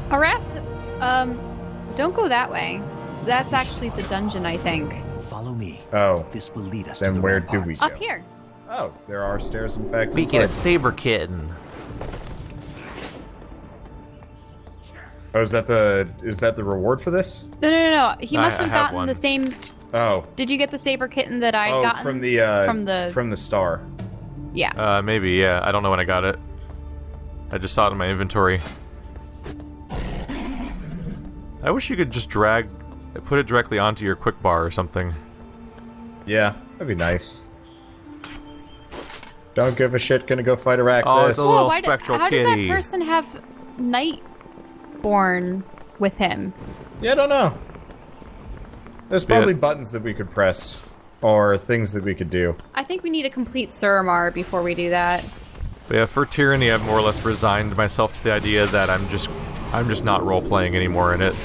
Harass? Don't go that way. That's actually the dungeon, I think. Follow me. Oh. This will lead us Then to the where do we ramparts. go? Up here. Oh, there are stairs, in fact. We get a inside. saber kitten. Oh, is that the reward for this? No. He must have I have gotten one. the same. Oh. Did you get the saber kitten that I'd gotten? From the star. Yeah. Maybe, yeah. I don't know when I got it. I just saw it in my inventory. I wish you could just put it directly onto your quick bar or something. Yeah, that'd be nice. Don't give a shit, gonna go fight Araxes. Oh, it's a little Whoa, spectral how kitty. does that person have Nightborn with him? Yeah, I don't know. There's probably buttons that we could press, or things that we could do. I think we need a complete Suramar before we do that. But yeah, for Tyranny, I've more or less resigned myself to the idea that I'm just not role-playing anymore in it.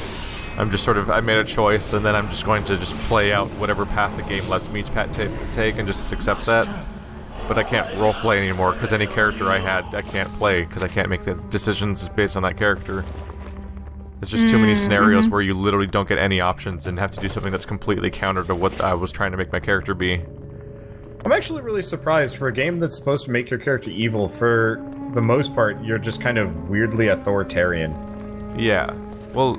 I'm just I made a choice, and then I'm just going to just play out whatever path the game lets me take and just accept that. But I can't role-play anymore, because any character I had, I can't play, because I can't make the decisions based on that character. There's just too many scenarios where you literally don't get any options and have to do something that's completely counter to what I was trying to make my character be. I'm actually really surprised for a game that's supposed to make your character evil. For the most part, you're just kind of weirdly authoritarian. Yeah. Well,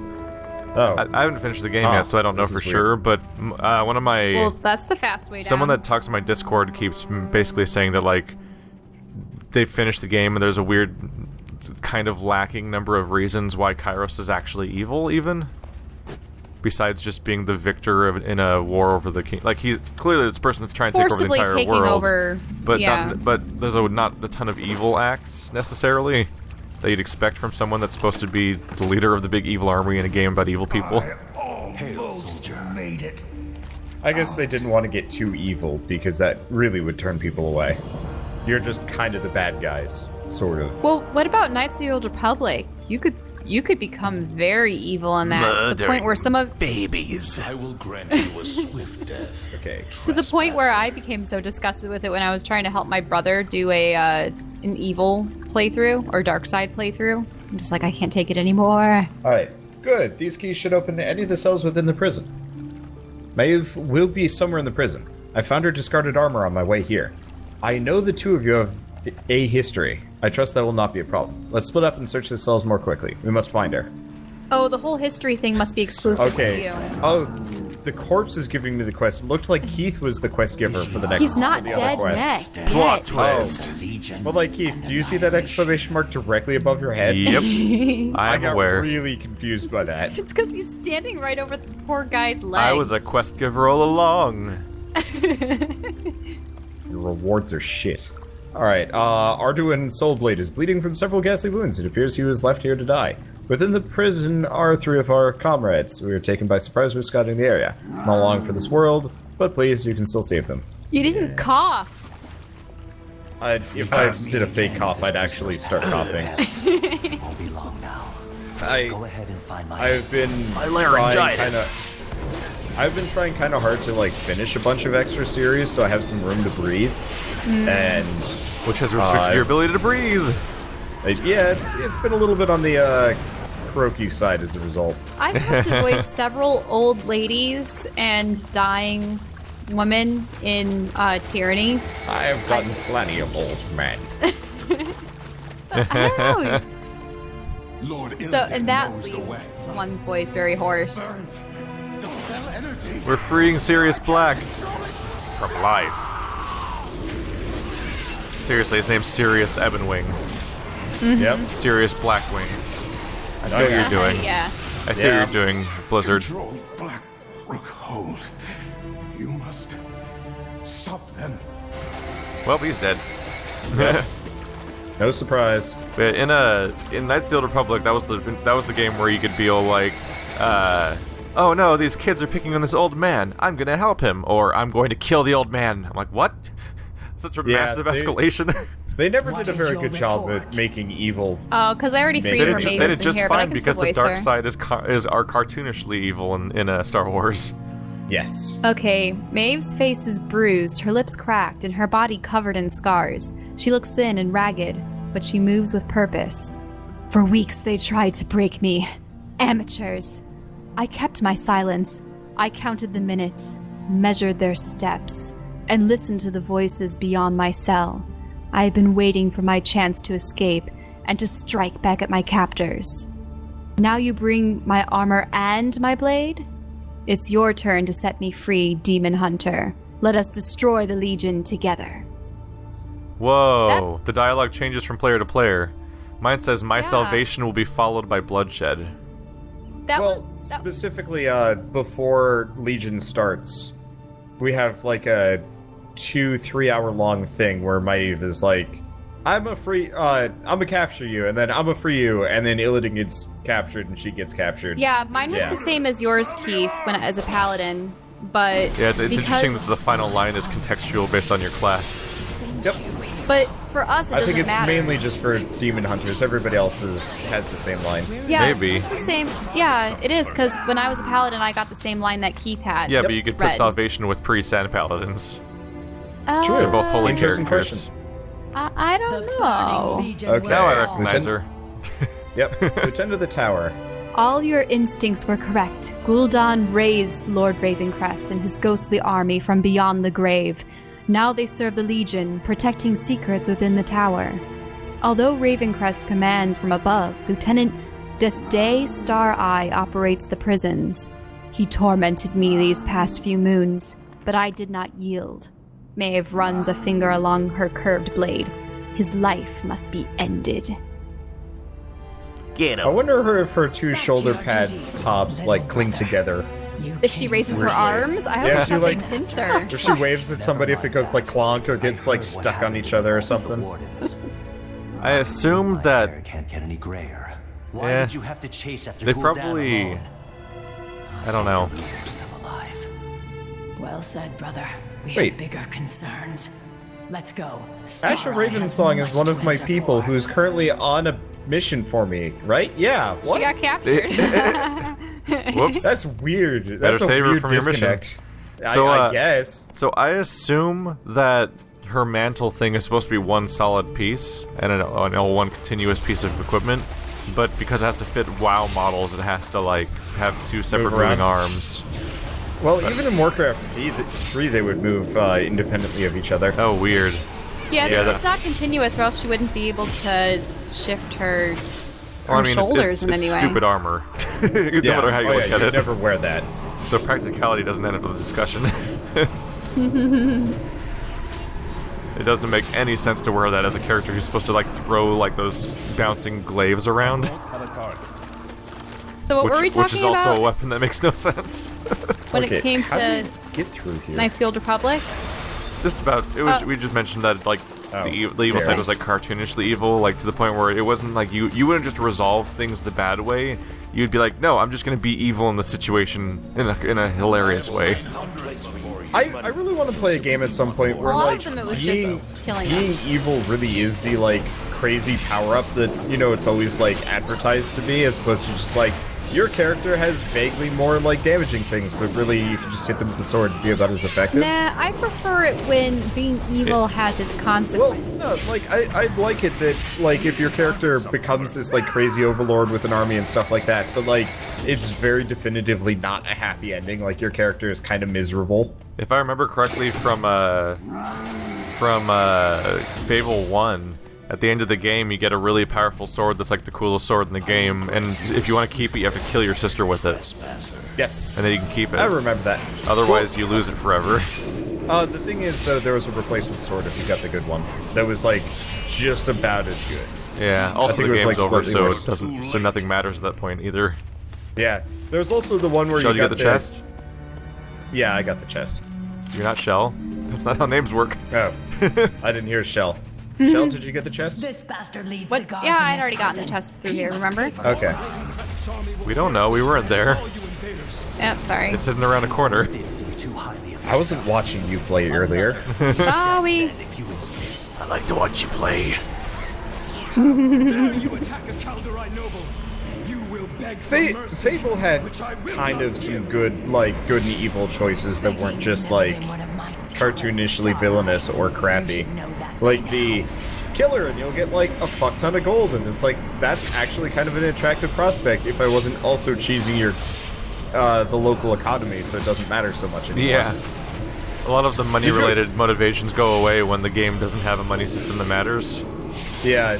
Oh. I haven't finished the game yet, so I don't know for sure, but one of my... Well, that's the fast way down. Someone that talks in my Discord keeps basically saying that, like, they finished the game and there's a weird kind of lacking number of reasons why Kairos is actually evil, even. Besides just being the victor in a war over the king. Like, he's clearly this person that's trying to take over the forcibly entire taking world. over, But, yeah. but there's not a ton of evil acts, necessarily, that you'd expect from someone that's supposed to be the leader of the big evil army in a game about evil people. Hail, soldier. Made it. I guess they didn't want to get too evil, because that really would turn people away. You're just kind of the bad guys, sort of. Well, what about Knights of the Old Republic? You could become very evil in that, to the point where some of... babies. I will grant you a swift death. Okay. To the point where I became so disgusted with it when I was trying to help my brother do an evil playthrough, or dark side playthrough. I'm just like, I can't take it anymore. Alright, good. These keys should open any of the cells within the prison. Maeve will be somewhere in the prison. I found her discarded armor on my way here. I know the two of you have a history. I trust that will not be a problem. Let's split up and search the cells more quickly. We must find her. Oh, the whole history thing must be exclusive to Okay. you. Oh, the corpse is giving me the quest. It looked like Keith was the quest giver for the next. He's not for the other dead quest. yet. Plot twist. Well, like, Keith, do you see that exclamation mark directly above your head? Yep. I I'm got aware. really confused by that. It's because he's standing right over the poor guy's legs. I was a quest giver all along. Your rewards are shit. Alright, Arduin Soulblade is bleeding from several ghastly wounds. It appears he was left here to die. Within the prison are 3 of our comrades. We were taken by surprise when scouting the area. Not long for this world, but please, you can still save them. You didn't cough. If I did a fake cough, I'd actually start coughing. Won't be long now. Go ahead and find my... I've been trying kind of hard to like finish a bunch of extra series, so I have some room to breathe. And Which has restricted your ability to breathe. yeah, it's been a little bit on the croaky side as a result. I've had to voice several old ladies and dying women in Tyranny. I have gotten plenty of old men. I don't know. Lord So, and that leaves one's voice very hoarse. We're freeing Sirius Black from life. Seriously, his name's Sirius Ebonwing. Yep. Sirius Blackwing. I see what you're doing. Yeah. I see what you're doing, Blizzard. Control Black Rookhold. You must stop them. Well, he's dead. No surprise. But in Knights of the Old Republic, that was the game where you could be all like, oh no, these kids are picking on this old man. I'm gonna help him, or I'm going to kill the old man. I'm like, what? Such a massive escalation. They never did a very good job at making evil. Oh, because I already freed They her did maidens in just here, but I fine can because still the voice dark her. side are cartoonishly evil in Star Wars. Yes. Okay, Maeve's face is bruised, her lips cracked, and her body covered in scars. She looks thin and ragged, but she moves with purpose. For weeks they tried to break me. Amateurs. I kept my silence. I counted the minutes, measured their steps, and listened to the voices beyond my cell. I had been waiting for my chance to escape and to strike back at my captors. Now you bring my armor and my blade? It's your turn to set me free, Demon Hunter. Let us destroy the Legion together. Whoa, the dialogue changes from player to player. Mine says, my Yeah. salvation will be followed by bloodshed. Specifically, before Legion starts, we have like a 2-3 hour long thing where Maeve is like, I'm gonna capture you, and then I'm gonna free you, and then Illidan gets captured and she gets captured. Yeah, mine was the same as yours, Keith, as a paladin, but Yeah, it's interesting that the final line is contextual based on your class. Yep. But for us, it I doesn't think it's matter. mainly just for Demon Hunters. Everybody else has the same line. Yeah, Maybe. it's the same. Yeah, it is, because when I was a paladin, I got the same line that Keith had. Yeah, but you could put Red. salvation with priests and paladins. True. They're both holy Interesting characters. I don't know. Okay. Now I recognize her. Yep. Lieutenant of the Tower. All your instincts were correct. Gul'dan raised Lord Ravencrest and his ghostly army from beyond the grave. Now they serve the Legion, protecting secrets within the tower. Although Ravencrest commands from above, Lieutenant Desday Star-Eye operates the prisons. He tormented me these past few moons, but I did not yield. Maeve runs a finger along her curved blade. His life must be ended. Get I wonder if her two shoulder pads tops like cling together. If she raises her arms, I hope Yeah, it's she, nothing like- pincer her. If she waves at somebody, if it goes like clonk or gets like stuck on each other or something. I assume that can't get any grayer. Why Yeah. did you have to chase after they Gul'dan probably... alone? I don't know. You're still alive. Well said, brother. We Wait. have bigger concerns. Let's go. Asher Ravensong is one of my people who's currently on a mission for me, right? Yeah. She What? got captured. Whoops. That's weird. Better That's a save her weird from your mission. disconnect. So, I guess. So I assume that her mantle thing is supposed to be one solid piece and an one continuous piece of equipment, but because it has to fit WoW models, it has to like have two separate Move around. moving arms. Well, even in Warcraft 3, they would move independently of each other. Oh, weird. Yeah, it's, Yeah, that- it's not continuous, or else she wouldn't be able to shift her, Well, I mean, shoulders it's in any way. stupid armor. No matter how you look at you'd it. never wear that. So practicality doesn't end up with the discussion. It doesn't make any sense to wear that as a character who's supposed to like throw like those bouncing glaives around, So what were we which talking is also about a weapon that makes no sense. when Okay, it came how to do we get through here? Knights of the Old Republic? Just about. It was. Oh. We just mentioned that like Oh, the evil side stairs. was like cartoonishly evil, like to the point where it wasn't like you wouldn't just resolve things the bad way. You'd be like, no, I'm just gonna be evil in the situation in a hilarious way. I really want to play a game at some point where A lot like of them it was being, just killing being evil really is the like crazy power up that it's always like advertised to be, as opposed to just like your character has vaguely more like damaging things, but really you can just hit them with the sword and be about as effective. Nah, I prefer it when being evil has its Well, consequences. no, like I like it that like if your character becomes this like crazy overlord with an army and stuff like that, but like it's very definitively not a happy ending. Like your character is kind of miserable. If I remember correctly from Fable 1, at the end of the game you get a really powerful sword that's like the coolest sword in the game, and if you want to keep it you have to kill your sister with it, Yes. and then you can keep it. I remember that. Otherwise you lose it forever. The thing is, though, there was a replacement sword if you got the good one. That was like just about as good. Yeah, also think the it was, game's like, over, slightly so worse. it doesn't, so nothing matters at that point either. Yeah. There's also the one where Shell, you you got get the chest? Yeah, I got the chest. You're not Shell. That's not how names work. Oh, I didn't hear Shell. Shell, did you get the chest? This bastard leads What? the guards Yeah, in I'd this already gotten the prison. chest through He here, must remember? pay for Okay. We don't know. We weren't there. Yep, sorry. It's hidden around a corner. I wasn't watching you play earlier. Sorry. I like to watch you play. You attack a Calderai noble. You will beg for mercy, Fable had which I will kind not of some give. good and evil choices that weren't just like cartoonishly villainous or crappy. Like the kill her and you'll get like a fuck ton of gold, and it's like, that's actually kind of an attractive prospect if I wasn't also cheesing your the local economy, so it doesn't matter so much anymore. Yeah. A lot of the money-related motivations go away when the game doesn't have a money system that matters. Yeah,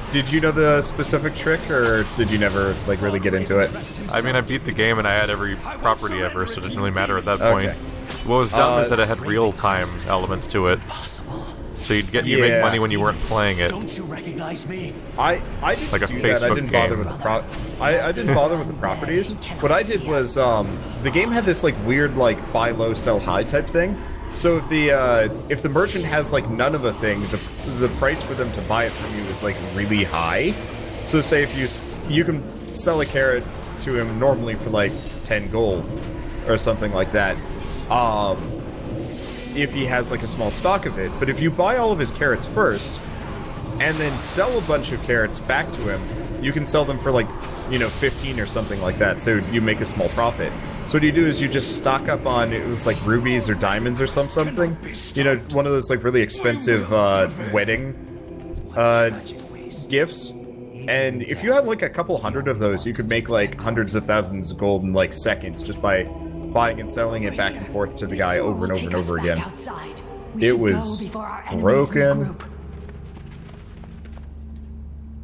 did you know the specific trick, or did you never, like, really get into it? I mean, I beat the game and I had every property ever, so it didn't really matter at that point. What was dumb is that it had real-time elements to it. So you make money when you weren't playing it. Don't you recognize me? I didn't Like a do that. I Facebook didn't bother game. with the I didn't bother with the properties. What I did was the game had this like weird like buy low sell high type thing. So if the merchant has like none of a thing, the price for them to buy it from you is like really high. So say if you can sell a carrot to him normally for like 10 gold or something like that. If he has like a small stock of it, but if you buy all of his carrots first and then sell a bunch of carrots back to him, you can sell them for like, 15 or something like that, so you make a small profit. So what you do is you just stock up on, it was like rubies or diamonds or something, one of those like really expensive wedding gifts. And if you had like a couple hundred of those, you could make like hundreds of thousands of gold in like seconds just by buying and selling it back and forth to the guy over and over and over again. It was broken.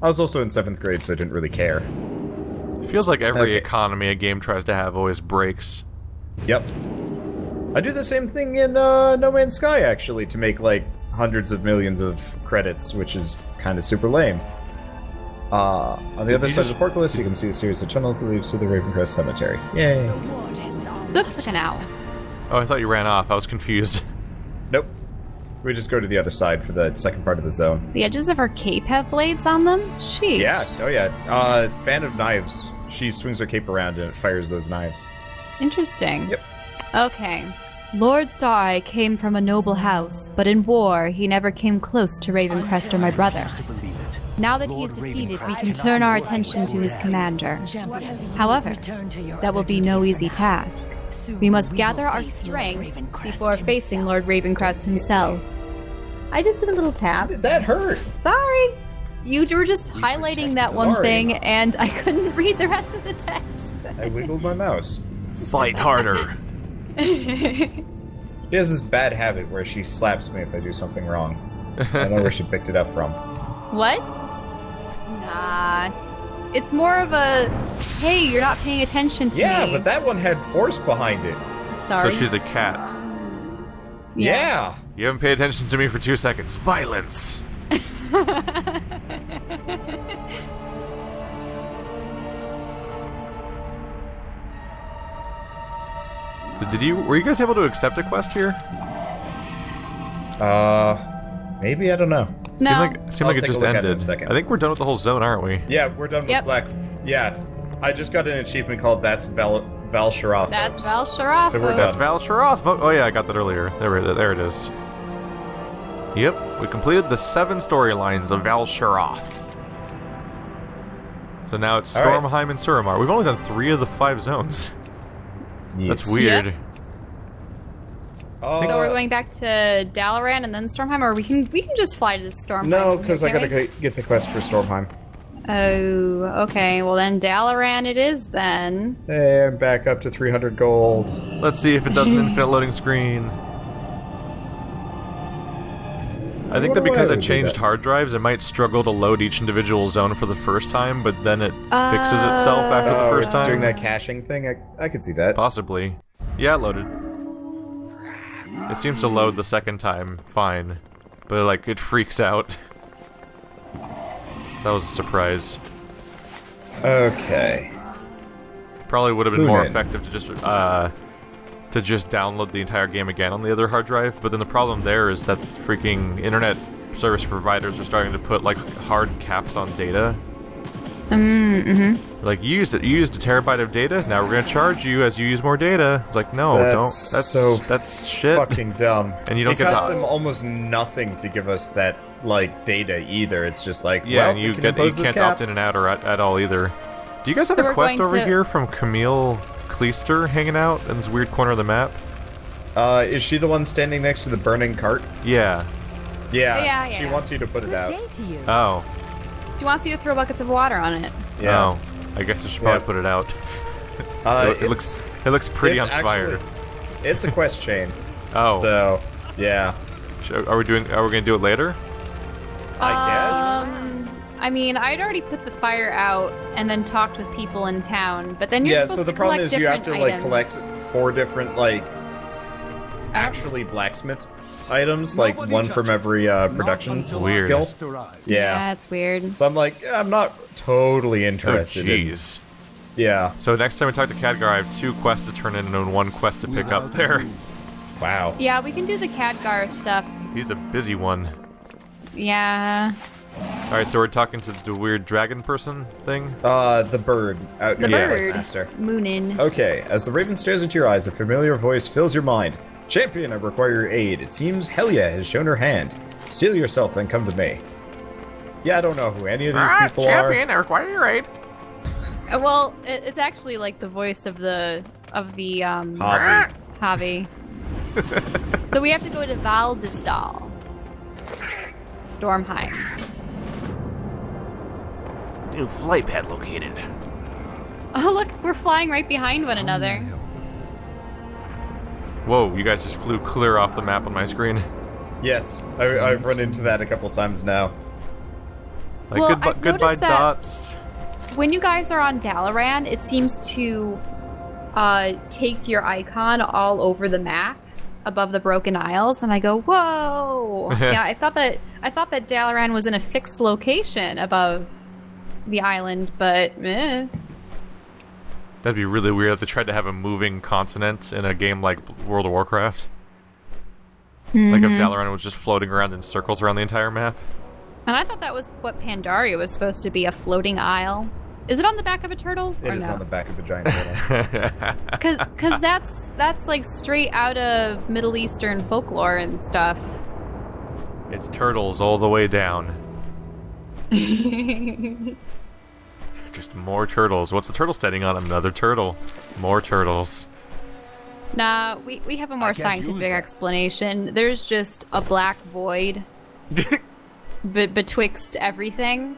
I was also in 7th grade, so I didn't really care. Feels like every economy a game tries to have always breaks. Yep. I do the same thing in No Man's Sky, actually, to make like hundreds of millions of credits, which is kind of super lame. On the other side of the portcullis, you can see a series of tunnels that lead to the Ravencrest Cemetery. Yay. Looks like an owl. Oh, I thought you ran off. I was confused. Nope. We just go to the other side for the second part of the zone. The edges of her cape have blades on them? Sheesh. Yeah, oh yeah. Fan of knives. She swings her cape around and it fires those knives. Interesting. Yep. Okay. Lord Stareye came from a noble house, but in war, he never came close to Ravencrest or my brother. Now that he is defeated, we can turn our attention to his commander. However, that will be no easy task. We must gather our strength before facing Lord Ravencrest himself. I just did a little tap. That hurt. Sorry. You were just highlighting that one Sorry. thing, and I couldn't read the rest of the text. I wiggled my mouse. Fight harder. She has this bad habit where she slaps me if I do something wrong. I don't know where she picked it up from. What? Nah. It's more of a, hey, you're not paying attention to me. Yeah, but that one had force behind it. Sorry. So she's a cat. Yeah. You haven't paid attention to me for 2 seconds. Violence! So were you guys able to accept a quest here? Maybe, I don't know. No. Seemed like it take a just look at it in a ended. second. I think we're done with the whole zone, aren't we? Yeah, we're done with Yep. Black. Yeah, I just got an achievement called That's Valsharoth. That's Valsharoth. So we're done. That's Val Sharoth. Oh yeah, I got that earlier. There it is. Yep, we completed the 7 storylines of Val Sharoth. So now it's All right. Stormheim and Suramar. We've only done 3 of the 5 zones. That's weird. Yep. So we're going back to Dalaran and then Stormheim, or we can just fly to the Stormheim. No, because I okay? gotta get the quest for Stormheim. Oh, okay. Well then Dalaran it is then. Hey, I'm back up to 300 gold. Let's see if it does an infinite loading screen. I think that because I changed hard drives, it might struggle to load each individual zone for the first time, but then it fixes itself after the first it's time. doing that caching thing? I could see that. Possibly. Yeah, it loaded. It seems to load the second time fine, but like it freaks out. So that was a surprise. Okay. Probably would have been more Boom in. effective to just download the entire game again on the other hard drive, but then the problem there is that freaking internet service providers are starting to put like hard caps on data. Like you used a terabyte of data, now we're gonna charge you as you use more data. It's like no, that's shit. Fucking dumb. And you don't it get costs the- them almost nothing to give us that like data either. It's just like Yeah, well, and you we can impose this can't cap. opt in and out or at all either. Do you guys have So a we're quest going over to- here from Camille Cleister hanging out in this weird corner of the map? Is she the one standing next to the burning cart? Yeah. Yeah, Yeah. she wants you to put it out. Day to you. Oh. She wants you to throw buckets of water on it. Yeah. Oh. I guess I should probably Yeah. put it out. It looks pretty on fire. It's a quest chain. Oh. So, yeah. Are we gonna do it later? I guess. I mean, I'd already put the fire out and then talked with people in town, but then you're Yeah, supposed so the to problem collect is you have to different like collect items. 4 different actually blacksmith items, like Nobody one touch from it. every Not production until Weird. skill. guest arrives. Yeah. It's weird. So I'm like, I'm not totally Oh, interested. in, jeez. yeah. So next time we talk to Khadgar, I have 2 quests to turn in and 1 quest to pick up there. Wow. Yeah, we can do the Khadgar stuff. He's a busy one. Yeah. Alright, so we're talking to the weird dragon person thing? The bird out The near bird. Master. Moonin. Okay, as the raven stares into your eyes, a familiar voice fills your mind. Champion, I require your aid. It seems Helya has shown her hand. Steel yourself, then come to me. Yeah, I don't know who any of these people champion, I require your aid. Well, it's actually like the voice of the are. Javi. So we have to go to Valdistal. Dormheim. New flight pad located. Oh look, we're flying right behind one another. Whoa, you guys just flew clear off the map on my screen. Yes, I've run into that a couple times now. Like, Well, goodbye, I've goodbye noticed that- dots. When you guys are on Dalaran, it seems to take your icon all over the map above the Broken Isles, and I go, whoa! Yeah, I thought that Dalaran was in a fixed location above the island, but That'd be really weird if they tried to have a moving continent in a game like World of Warcraft. Like if Dalaran was just floating around in circles around the entire map. And I thought that was what Pandaria was supposed to be, a floating isle. Is it on the back of a turtle? It or is no? on the back of a giant turtle. Cause that's like straight out of Middle Eastern folklore and stuff. It's turtles all the way down. Just more turtles. What's the turtle standing on? Another turtle. More turtles. Nah, we have a more can't use scientific that. explanation. There's just a black void betwixt everything.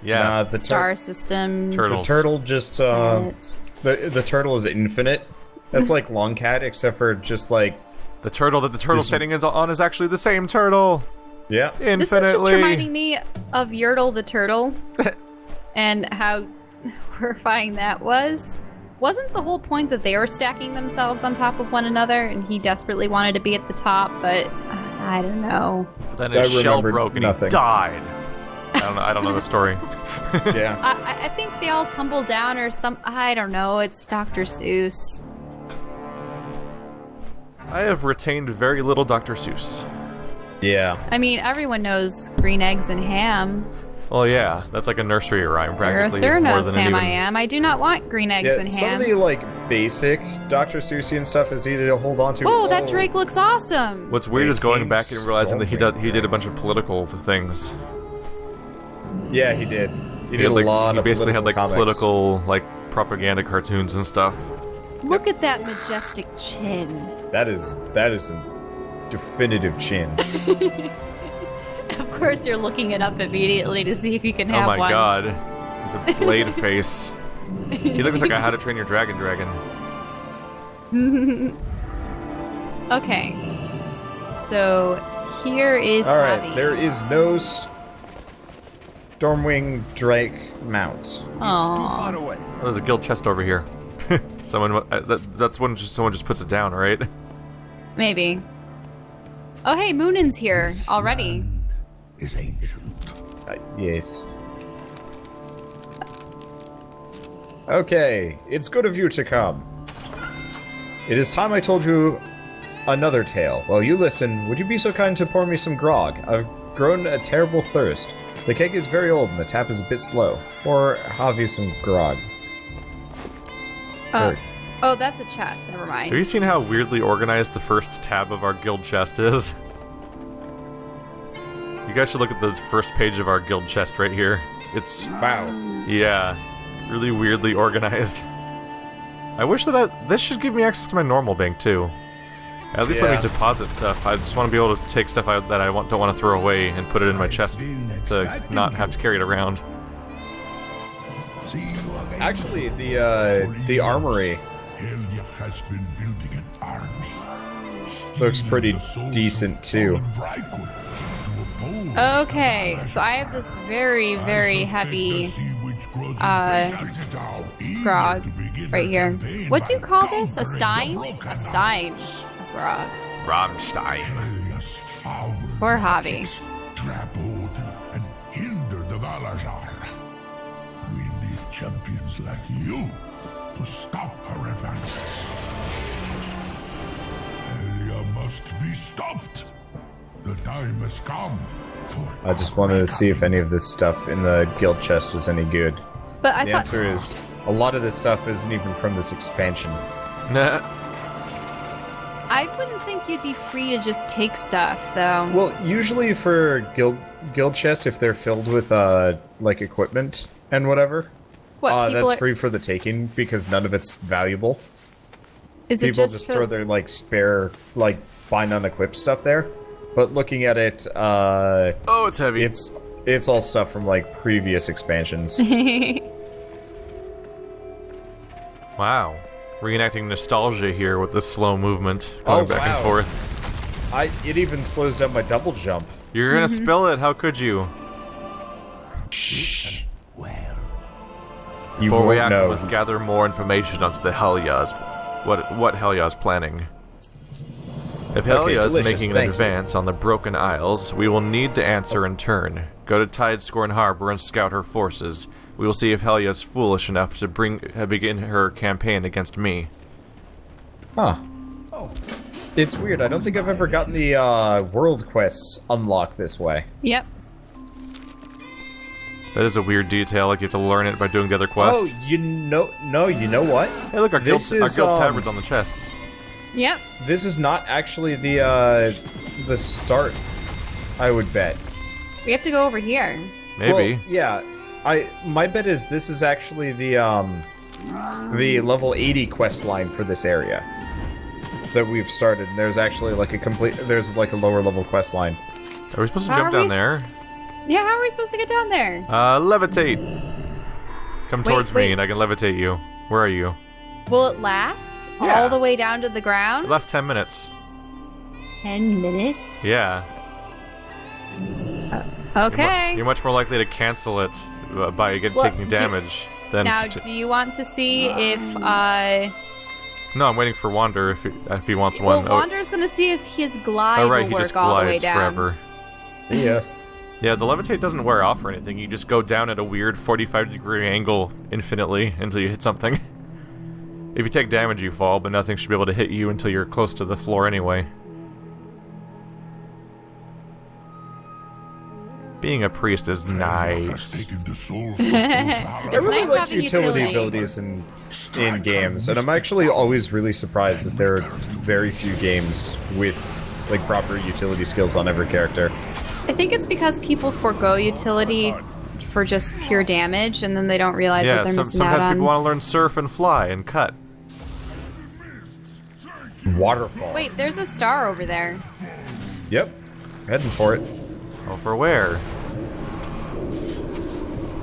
Yeah. The Star systems. Turtles. The turtle just planets. the turtle is infinite. That's like Longcat, except for just like The turtle that the turtle This- standing on is actually the same turtle. yeah. This is just Infinitely. reminding me of Yertle the turtle and how horrifying that was. Wasn't the whole point that they were stacking themselves on top of one another and he desperately wanted to be at the top, but I don't know. But then I his shell remembered broke and nothing. he died. I don't know the story. Yeah. I think they all tumble down or some. I don't know. It's Dr. Seuss. I have retained very little Dr. Seuss. Yeah. I mean, everyone knows green eggs and ham. Well, yeah, that's like a nursery rhyme, practically. Sir more knows than Sam even... I am. I do not want green eggs Yeah, and some ham. of the like basic Dr. Seussian stuff is easy to hold on to. Whoa, that Drake looks awesome. What's weird is going back and realizing that he Stormwind. did a bunch of political things. Yeah, he did. He did had, like, a lot he of basically had like comics. political like propaganda cartoons and stuff. Look at that majestic chin. That is some definitive chin. Of course, you're looking it up immediately to see if you can Oh have my one. god. He's a blade face. He looks like a How to Train Your Dragon dragon. Okay. So here is All right, Javi. there is no Stormwing Drake mount. It's too Aw. far away. Oh, there's a guild chest over here. Someone that's when someone just puts it down, right? Maybe. Oh, hey, Moonin's here already. Is ancient. Yes. Okay, it's good of you to come. It is time I told you another tale. While you listen, would you be so kind to pour me some grog? I've grown a terrible thirst. The keg is very old and the tap is a bit slow. Or have you some grog? Oh, that's a chest. Never mind. Have you seen how weirdly organized the first tab of our guild chest is? You guys should look at the first page of our guild chest right here. It's Wow. yeah, really weirdly organized. I wish that this should give me access to my normal bank too. At least let me deposit stuff. I just want to be able to take stuff out that I don't want to throw away and put it in my chest to not have to carry it around. Actually, the armory Helya has been building an army. looks pretty decent too. Okay, so I have this very, very heavy grog right here. What do you call this? A stein? A stein. A grog. Rammstein. Or Javi. Trampled and hindered the Valajar. We need champions like you to stop her advances. Helya must be stopped. The time has come for I just wanted to see if any of this stuff in the guild chest was any good. But I The thought answer is, a lot of this stuff isn't even from this expansion. Nah. I wouldn't think you'd be free to just take stuff, though. Well, usually for guild chests, if they're filled with like equipment and whatever, What, people that's are- free for the taking because none of it's valuable. Is it People just just for... throw their like spare like bind unequipped stuff there. But looking at it, Oh, it's heavy. it's all stuff from like previous expansions. Wow. Reenacting nostalgia here with the slow movement going back and forth. It even slows down my double jump. You're gonna spill it, how could you? You Before we won't act, we know. must gather more information onto the Helya's. What Helya's planning. If Helya is delicious, making an thank you. advance on the Broken Isles, we will need to answer in turn. Go to Tidescorn Harbor and scout her forces. We will see if Helya is foolish enough to begin her campaign against me. Huh. It's weird. I don't think I've ever gotten the world quests unlocked this way. Yep. That is a weird detail, like you have to learn it by doing the other quest. Oh, you know what? Hey, look, our guild this is, tabards on the chests. Yep. This is not actually the start, I would bet. We have to go over here. Maybe. Well, yeah. My bet is this is actually the level 80 quest line for this area that we've started. And there's actually like there's like a lower level quest line. Are we supposed to How jump are down we there? Yeah, how are we supposed to get down there? Levitate! Come towards me wait. and I can levitate you. Where are you? Will it last Yeah. all the way down to the ground? The last 10 minutes. 10 minutes? Yeah. Okay. You're much more likely to cancel it by taking damage than Now, do you want to see if, No, I'm waiting for Wander if he wants well, one. Wander's gonna see if his glide oh, right, will he work just all the way glides down. forever. Yeah. Yeah, the levitate doesn't wear off or anything. You just go down at a weird 45-degree angle infinitely until you hit something. If you take damage, you fall, but nothing should be able to hit you until you're close to the floor anyway. Being a priest is nice. I really nice like having utility utility. abilities in games, and I'm actually always really surprised that there are very few games with like proper utility skills on every character. I think it's because people forego utility for just pure damage, and then they don't realize that Yeah, they're missing out sometimes on... people want to learn surf and fly and cut. Waterfall. Wait, there's a star over there. Yep. Heading for it. Oh, for where?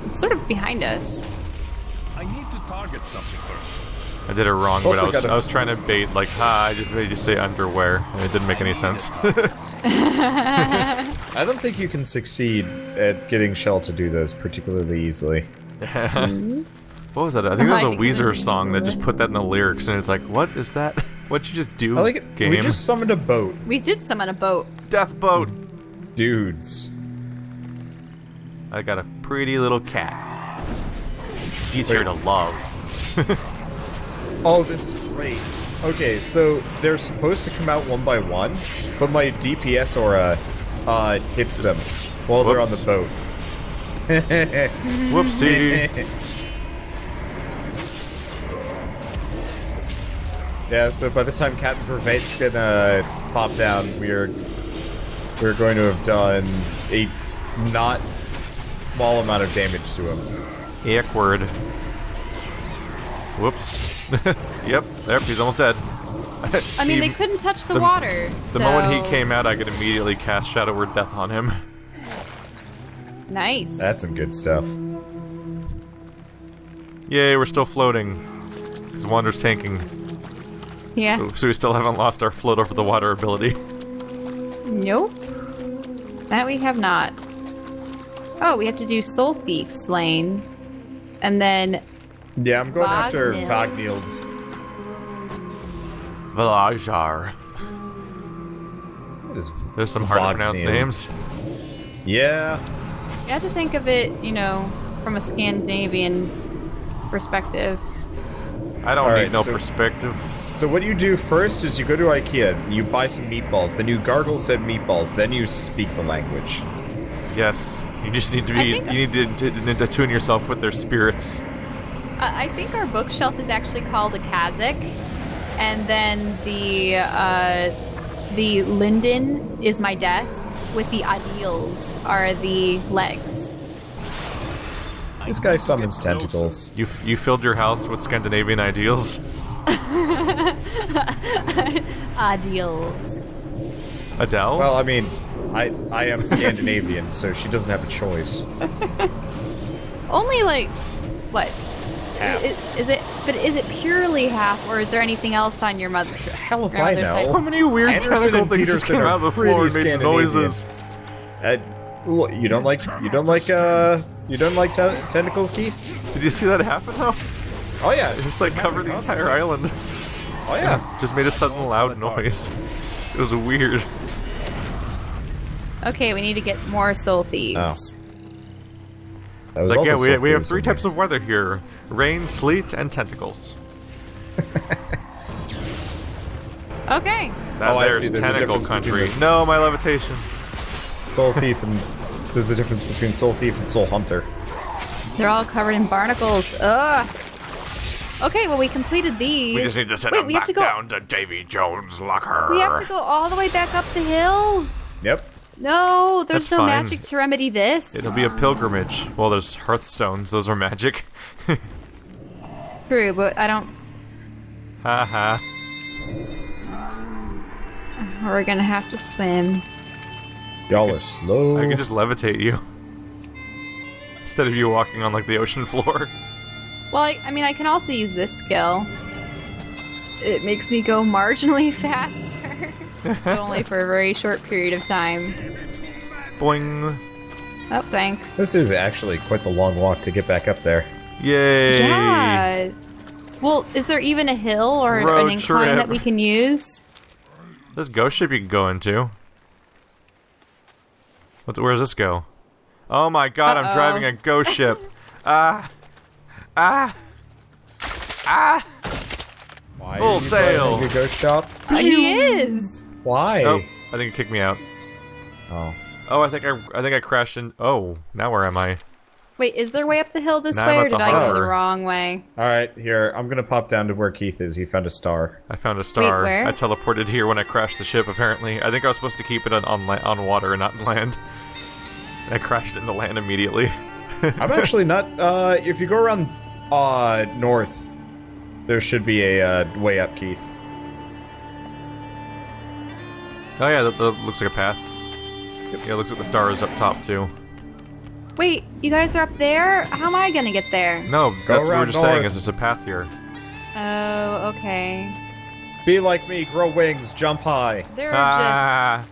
It's sort of behind us. I need to target something first. I did it wrong, but Also I was trying to bait, like, I just made you say underwear, and it didn't make any sense. I don't think you can succeed at getting Shell to do those particularly easily. What was that? I think that was a Weezer song that just put that in the lyrics, and it's like, what is that? What'd you just do, I like it. game? We just summoned a boat. We did summon a boat. Death boat! Dudes. I got a pretty little cat. He's here to love. Oh, this is great. Okay, so they're supposed to come out one by one, but my DPS aura hits them while they're on the boat. Whoopsie! Yeah, so by the time Captain Pervate's gonna pop down, we're going to have done a not small amount of damage to him. Awkward. Whoops. Yep, he's almost dead. I mean, they couldn't touch the water, The moment he came out, I could immediately cast Shadow Word Death on him. Nice. That's some good stuff. Yay, we're still floating. Because Wander's tanking. Yeah. So we still haven't lost our float over the water ability. Nope. That we have not. Oh, we have to do Soul Thief Slain. And then... Yeah, I'm going after Vagnild. Vagnild. Valajar. What is There's some hard to pronounce Vagnild? names. Yeah. You have to think of it, you know, from a Scandinavian perspective. I don't Alright, need no so- perspective. So what you do first is you go to IKEA, you buy some meatballs, then you gargle said meatballs, then you speak the language. Yes. You just need to I be. think- You need to attune yourself with their spirits. I think our bookshelf is actually called a Kazakh, and then the linden is my desk, with the ideals are the legs. This guy summons tentacles. You filled your house with Scandinavian ideals. Ideals. Adele? Well, I mean, I am Scandinavian, so she doesn't have a choice. Only like, what? Half. Is it? But is it purely half, or is there anything else on your mother? Hell if I grandmother's know. side? so many weird Anderson tentacle and things just Peterson came are out of the pretty floor and made Scandinavian. noises. Look, you don't like tentacles, Keith? Did you see that happen though? Oh yeah, It just like covered the entire island. Oh yeah. Just made a sudden loud noise. It was weird. Okay, we need to get more soul thieves. That was It's like, all yeah, the we have sulfurs three in types there. of weather here. Rain, sleet, and tentacles. Okay. That Oh, I there's see. There's a tentacle difference country. between the- No, my levitation. Soul Thief and there's a difference between Soul Thief and Soul Hunter. They're all covered in barnacles. Ugh. Okay, well we completed these. We just need to send Wait, them we have back to go. down to Davy Jones' locker. We have to go all the way back up the hill. Yep. No, there's That's no fine. magic to remedy this. It'll be a pilgrimage. Well, there's hearthstones. Those are magic. True, but I don't. Haha. We're gonna have to swim. Y'all are slow. I could just levitate you. Instead of you walking on like the ocean floor. Well, I mean, I can also use this skill. It makes me go marginally faster, but only for a very short period of time. Boing. Oh, thanks. This is actually quite the long walk to get back up there. Yay. Yeah. Well, is there even a hill or an Road incline trip. that we can use? This ghost ship you can go into. Where does this go? Oh my god, I'm Uh-oh. driving a ghost ship. Ah. Ah. Ah. Why Full are you sail. driving a ghost shop? He is. Why? Oh, I think it kicked me out. Oh. Oh, I think I crashed in. Oh, now where am I? Wait, is there way up the hill this Now way, I'm or at the did I go the harbor. wrong way? Alright, here, I'm gonna pop down to where Keith is. He found a star. I found a star. where? I teleported here when I crashed the ship. Apparently, I think I was supposed to keep it on water and not in land. I crashed into land immediately. I'm actually not, if you go around, north, there should be a, way up, Keith. Oh yeah, that looks like a path. Yeah, it looks like the star is up top too. Wait, you guys are up there? How am I gonna get there? No, that's what we were around just saying. north. Is there's a path here? Oh, okay. Be like me, grow wings, jump high. There are Ah,